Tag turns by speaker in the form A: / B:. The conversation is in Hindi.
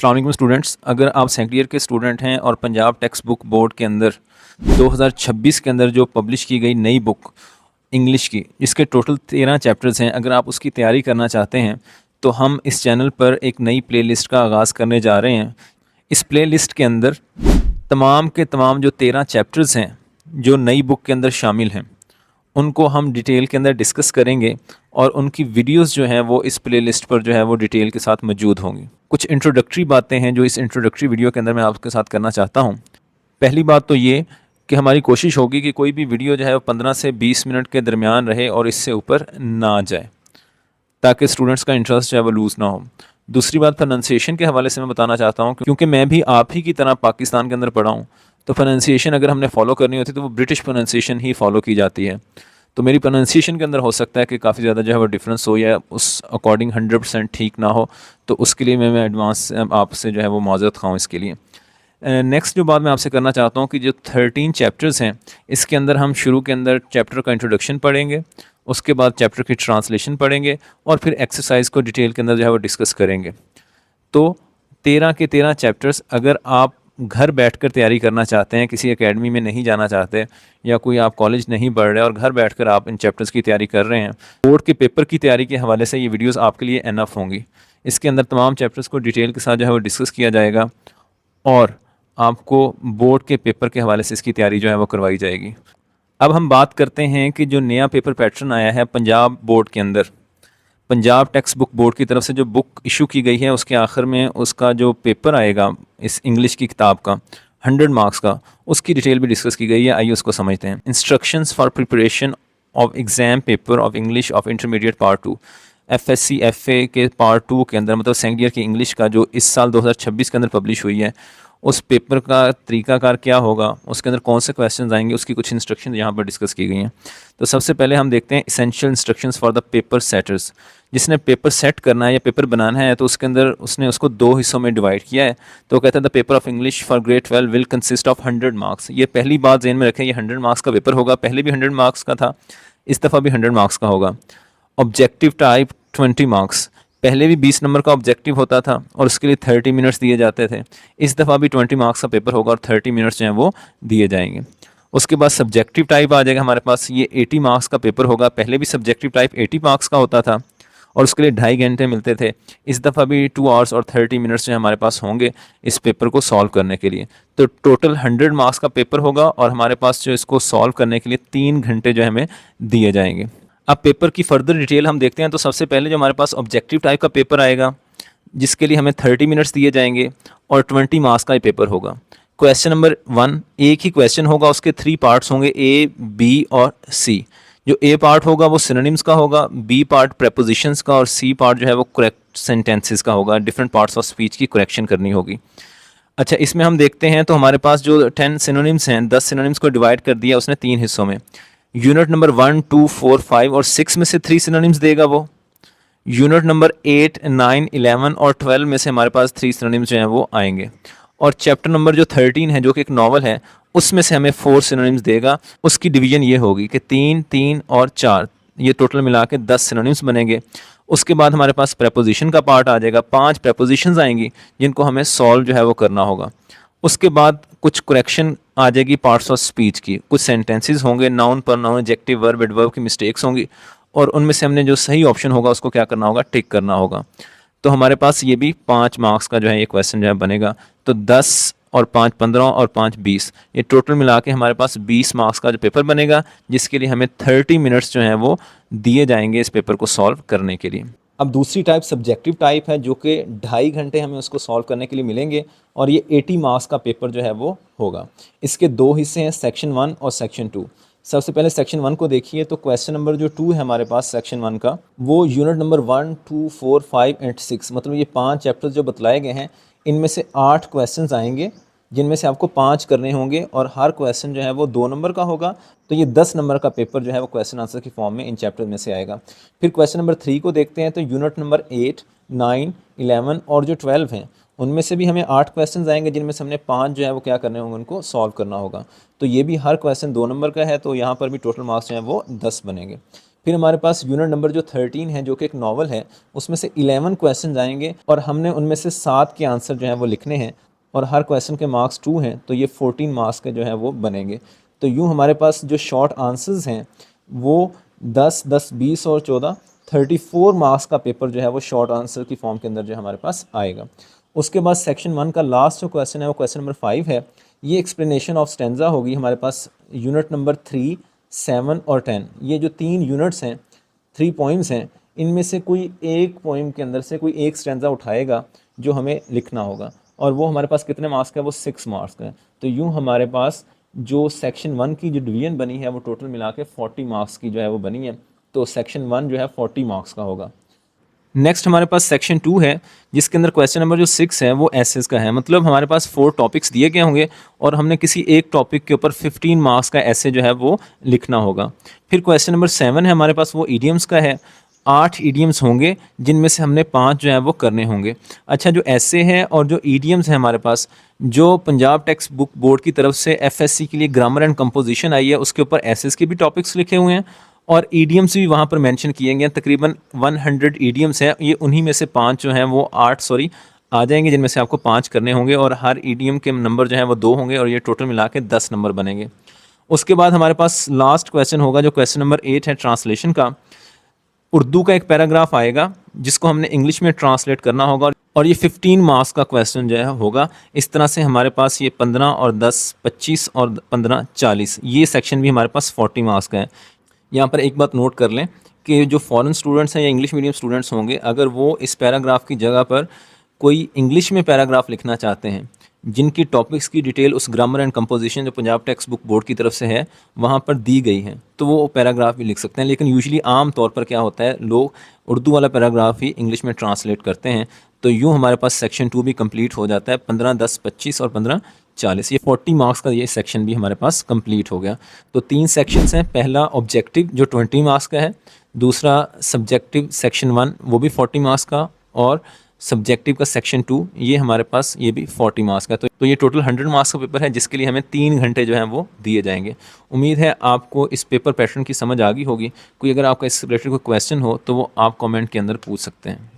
A: अस्सलाम वालेकुम स्टूडेंट्स, अगर आप सेकंड ईयर के स्टूडेंट हैं और पंजाब टेक्स्ट बुक बोर्ड के अंदर 2026 के अंदर जो पब्लिश की गई नई बुक इंग्लिश की, इसके टोटल 13 चैप्टर्स हैं, अगर आप उसकी तैयारी करना चाहते हैं तो हम इस चैनल पर एक नई प्लेलिस्ट का आगाज़ करने जा रहे हैं। इस प्लेलिस्ट के अंदर तमाम के तमाम जो 13 चैप्टर्स हैं जो नई बुक के अंदर शामिल हैं उनको हम डिटेल के अंदर डिस्कस करेंगे और उनकी वीडियोस जो हैं वो इस प्लेलिस्ट पर जो है वो डिटेल के साथ मौजूद होंगी। कुछ इंट्रोडक्टरी बातें हैं जो इस इंट्रोडक्टरी वीडियो के अंदर मैं आपके साथ करना चाहता हूँ। पहली बात तो ये कि हमारी कोशिश होगी कि कोई भी वीडियो जो है वो 15 से 20 मिनट के दरमियान रहे और इससे ऊपर ना जाए, ताकि स्टूडेंट्स का इंटरेस्ट जो है वो लूज़ ना हो। दूसरी बात, प्रोनाउंसिएशन के हवाले से मैं बताना चाहता हूँ, क्योंकि मैं भी आप ही की तरह पाकिस्तान के अंदर पढ़ा हूँ, तो प्रोनाउंसिएशन अगर हमने फॉलो करनी होती है तो वो ब्रिटिश प्रोनाउंसिएशन ही फॉलो की जाती है। तो मेरी प्रोनाउंसिएशन के अंदर हो सकता है कि काफ़ी ज़्यादा जो है वो डिफरेंस हो या उस अकॉर्डिंग 100% ठीक ना हो, तो उसके लिए मैं एडवांस आपसे जो है वो माज़रत खाऊँ इसके लिए। नेक्स्ट जो बात मैं आपसे करना चाहता हूँ कि जो 13 चैप्टर्स हैं इसके अंदर हम शुरू के अंदर चैप्टर का इंट्रोडक्शन पढ़ेंगे, उसके बाद चैप्टर की ट्रांसलेशन पढ़ेंगे और फिर एक्सरसाइज को डिटेल के अंदर जो है वो डिस्कस करेंगे। तो 13 के 13 चैप्टर्स अगर आप घर बैठकर तैयारी करना चाहते हैं, किसी एकेडमी में नहीं जाना चाहते या कोई आप कॉलेज नहीं पढ़ रहे और घर बैठकर आप इन चैप्टर्स की तैयारी कर रहे हैं, बोर्ड के पेपर की तैयारी के हवाले से ये वीडियोस आपके लिए एनफ होंगी। इसके अंदर तमाम चैप्टर्स को डिटेल के साथ जो है वो डिस्कस किया जाएगा और आपको बोर्ड के पेपर के हवाले से इसकी तैयारी जो है वो करवाई जाएगी। अब हम बात करते हैं कि जो नया पेपर पैटर्न आया है पंजाब बोर्ड के अंदर, पंजाब टेक्स्ट बुक बोर्ड की तरफ से जो बुक इशू की गई है उसके आखिर में उसका जो पेपर आएगा इस इंग्लिश की किताब का 100 मार्क्स का, उसकी डिटेल भी डिस्कस की गई है। आइए उसको समझते हैं। Instructions for preparation of exam paper of English of intermediate part 2, FSC FA के पार्ट 2 के अंदर, मतलब सेकंड ईयर की इंग्लिश का जो इस साल 2026 के अंदर पब्लिश हुई है, उस पेपर का तरीकाकार क्या होगा, उसके अंदर कौन से क्वेश्चन आएंगे, उसकी कुछ इंस्ट्रक्शन यहाँ पर डिस्कस की गई हैं। तो सबसे पहले हम देखते हैं essential instructions for the paper setters. जिसने पेपर सेट करना है या पेपर बनाना है तो उसके अंदर उसने उसको 2 हिस्सों में डिवाइड किया है। तो कहता है the paper of English for grade 12 will consist of 100 marks. ये पहली बात ज़हन में रखें, ये 100 मार्क्स का पेपर होगा। पहले भी 100 मार्क्स का था, इस दफ़ा भी 100 मार्क्स का होगा। ऑब्जेक्टिव टाइप 20 मार्क्स, पहले भी 20 नंबर का ऑब्जेक्टिव होता था और उसके लिए 30 मिनट्स दिए जाते थे। इस दफ़ा भी 20 मार्क्स का पेपर होगा और 30 मिनट्स जो हैं वो दिए जाएंगे। उसके बाद सब्जेक्टिव टाइप आ जाएगा हमारे पास, ये 80 मार्क्स का पेपर होगा। पहले भी सब्जेक्टिव टाइप 80 मार्क्स का होता था और उसके लिए 2.5 घंटे मिलते थे। इस दफ़ा भी 2 आवर्स और 30 मिनट्स जो हमारे पास होंगे इस पेपर को सॉल्व करने के लिए। तो टोटल 100 मार्क्स का पेपर होगा और हमारे पास जो इसको सॉल्व करने के लिए 3 घंटे जो हमें दिए जाएंगे। अब पेपर की फर्दर डिटेल हम देखते हैं। तो सबसे पहले जो हमारे पास ऑब्जेक्टिव टाइप का पेपर आएगा जिसके लिए हमें 30 मिनट्स दिए जाएंगे और 20 मार्क्स का ये पेपर होगा। क्वेश्चन नंबर 1 एक ही क्वेश्चन होगा, उसके 3 पार्ट्स होंगे, A, B और C। जो A पार्ट होगा वो सिनोनिम्स का होगा, B पार्ट प्रेपोजिशंस का और C पार्ट जो है वो करेक्ट सेंटेंसेस का होगा। डिफरेंट पार्ट्स ऑफ स्पीच की करेक्शन करनी होगी। अच्छा, इसमें हम देखते हैं तो हमारे पास जो 10 सिनोनिम्स हैं, 10 सिनोनिम्स को डिवाइड कर दिया उसने 3 हिस्सों में। यूनिट नंबर 1, 2, 4, 5 और 6 में से 3 सिनोनिम्स देगा वो। यूनिट नंबर 8, 9, 11 और 12 में से हमारे पास 3 सिनोनिम्स जो हैं वो आएंगे। और चैप्टर नंबर जो 13 है जो कि एक नावल है, उसमें से हमें 4 सिनोनिम्स देगा। उसकी डिवीजन ये होगी कि 3, 3 और 4, ये टोटल मिला के 10 सिनोनिम्स बनेंगे। उसके बाद हमारे पास प्रेपोजिशन का पार्ट आ जाएगा, 5 प्रेपोजिशंस आएंगी जिनको हमें सॉल्व जो है वो करना होगा। उसके बाद कुछ करेक्शन आ जाएगी पार्ट्स ऑफ स्पीच की, कुछ सेंटेंसेस होंगे, noun pronoun adjective verb adverb की मिस्टेक्स होंगी और उनमें से हमने जो सही ऑप्शन होगा उसको क्या करना होगा, टिक करना होगा। तो हमारे पास ये भी 5 मार्क्स का जो है ये क्वेश्चन जो है बनेगा। तो 10 और 5 15 और 5 20, ये टोटल मिला के हमारे पास 20 मार्क्स का जो पेपर बनेगा, जिसके लिए हमें 30 मिनट्स जो हैं वो दिए जाएंगे इस पेपर को सॉल्व करने के लिए। अब दूसरी टाइप सब्जेक्टिव टाइप है जो कि 2.5 घंटे हमें उसको सॉल्व करने के लिए मिलेंगे और ये 80 मार्क्स का पेपर जो है वो होगा। इसके 2 हिस्से हैं, सेक्शन 1 और सेक्शन 2। सबसे पहले सेक्शन 1 को देखिए। तो क्वेश्चन नंबर जो 2 है हमारे पास सेक्शन 1 का, वो यूनिट नंबर 1, 2, 4, 5 एंड 6, मतलब ये 5 चैप्टर्स जो बतलाए गए हैं, इनमें से 8 क्वेश्चन आएंगे जिनमें से आपको 5 करने होंगे और हर क्वेश्चन जो है वो 2 नंबर का होगा। तो ये 10 नंबर का पेपर जो है वो क्वेश्चन आंसर की फॉर्म में इन चैप्टर में से आएगा। फिर क्वेश्चन नंबर 3 को देखते हैं। तो यूनिट नंबर 8, 9, 11 और जो 12 हैं उनमें से भी हमें 8 क्वेश्चन आएंगे जिनमें से हमने 5 जो है वो क्या करने होंगे, उनको सॉल्व करना होगा। तो ये भी हर क्वेश्चन 2 नंबर का है, तो यहाँ पर भी टोटल मार्क्स जो है वो 10 बनेंगे। फिर हमारे पास यूनिट नंबर जो 13 है, जो कि एक नावल है, उसमें से 11 क्वेश्चन आएंगे और हमने उनमें से 7 के आंसर जो हैं वो लिखने हैं और हर क्वेश्चन के मार्क्स 2 हैं, तो ये 14 मार्क्स के जो है वो बनेंगे। तो यूँ हमारे पास जो शॉर्ट आंसर्स हैं वो 10, 10, 20 और 14, 34 मार्क्स का पेपर जो है वो शॉर्ट आंसर की फॉर्म के अंदर जो हमारे पास आएगा। उसके बाद सेक्शन 1 का लास्ट जो क्वेश्चन है वो क्वेश्चन नंबर 5 है। ये एक्सप्लेनेशन ऑफ स्टेंजा होगी हमारे पास यूनिट नंबर 3, 7 और 10। ये जो 3 यूनिट्स हैं, 3 पॉइंट्स हैं, इनमें से कोई एक पोइम के अंदर से कोई एक स्टेंजा उठाएगा जो हमें लिखना होगा और वो हमारे पास कितने मार्क्स का है, वो 6 मार्क्स का है। तो यूँ हमारे पास जो सेक्शन 1 की जो डिवीजन बनी है वो टोटल मिला के 40 मार्क्स की जो है वो बनी है। तो सेक्शन 1 जो है 40 मार्क्स का होगा। नेक्स्ट हमारे पास सेक्शन 2 है, जिसके अंदर क्वेश्चन नंबर जो 6 है वो एसेस का है। मतलब हमारे पास 4 टॉपिक्स दिए गए होंगे और हमने किसी एक टॉपिक के ऊपर 15 मार्क्स का एसे जो है वो लिखना होगा। फिर क्वेश्चन नंबर 7 है हमारे पास, वो ईडियम्स का है। 8 ईडियम्स होंगे जिनमें से हमने 5 जो है वो करने होंगे। अच्छा, जो एसे है और जो ईडियम्स हैं हमारे पास, जो पंजाब टेक्स्ट बुक बोर्ड की तरफ से एफएससी के लिए ग्रामर एंड कंपोजिशन आई है, उसके ऊपर एसेस के भी टॉपिक्स लिखे हुए हैं और ईडियम्स भी वहाँ पर मेंशन किए गए हैं। तकरीबन 100 ईडियम्स हैं। ये उन्हीं में से 5 जो हैं वो 8 आ जाएंगे, जिनमें से आपको 5 करने होंगे और हर ईडियम के नंबर जो हैं वो 2 होंगे और ये टोटल मिला के 10 नंबर बनेंगे। उसके बाद हमारे पास लास्ट क्वेश्चन होगा जो क्वेश्चन नंबर 8 है ट्रांसलेशन का। उर्दू का एक पैराग्राफ आएगा जिसको हमने इंग्लिश में ट्रांसलेट करना होगा और ये 15 मार्क्स का क्वेश्चन जो है होगा। इस तरह से हमारे पास ये 15 और 10 25 और 15 40, ये सेक्शन भी हमारे पास 40 मार्क्स का है। यहाँ पर एक बात नोट कर लें कि जो फॉरेन स्टूडेंट्स हैं या इंग्लिश मीडियम स्टूडेंट्स होंगे, अगर वो इस पैराग्राफ की जगह पर कोई इंग्लिश में पैराग्राफ लिखना चाहते हैं जिनकी टॉपिक्स की डिटेल उस ग्रामर एंड कंपोजिशन जो पंजाब टेक्स्ट बुक बोर्ड की तरफ से है वहाँ पर दी गई है, तो वो पैराग्राफ भी लिख सकते हैं। लेकिन यूजुअली आम तौर पर क्या होता है, लोग उर्दू वाला पैराग्राफ ही इंग्लिश में ट्रांसलेट करते हैं। तो यूँ हमारे पास सेक्शन 2 भी कंप्लीट हो जाता है। 15, 10, 25 और 15, 40, ये 40 मार्क्स का ये सेक्शन भी हमारे पास कंप्लीट हो गया। तो 3 सेक्शंस हैं। पहला ऑब्जेक्टिव जो 20 मार्क्स का है, दूसरा सब्जेक्टिव सेक्शन 1 वो भी 40 मार्क्स का, और सब्जेक्टिव का सेक्शन 2 ये हमारे पास ये भी 40 मार्क्स का। तो ये टोटल 100 मार्क्स का पेपर है जिसके लिए हमें 3 घंटे जो हैं वो दिए जाएंगे। उम्मीद है आपको इस पेपर पैटर्न की समझ आ गई होगी। कोई अगर आपका इस रिलेटेड कोई क्वेश्चन हो तो वो आप कमेंट के अंदर पूछ सकते हैं।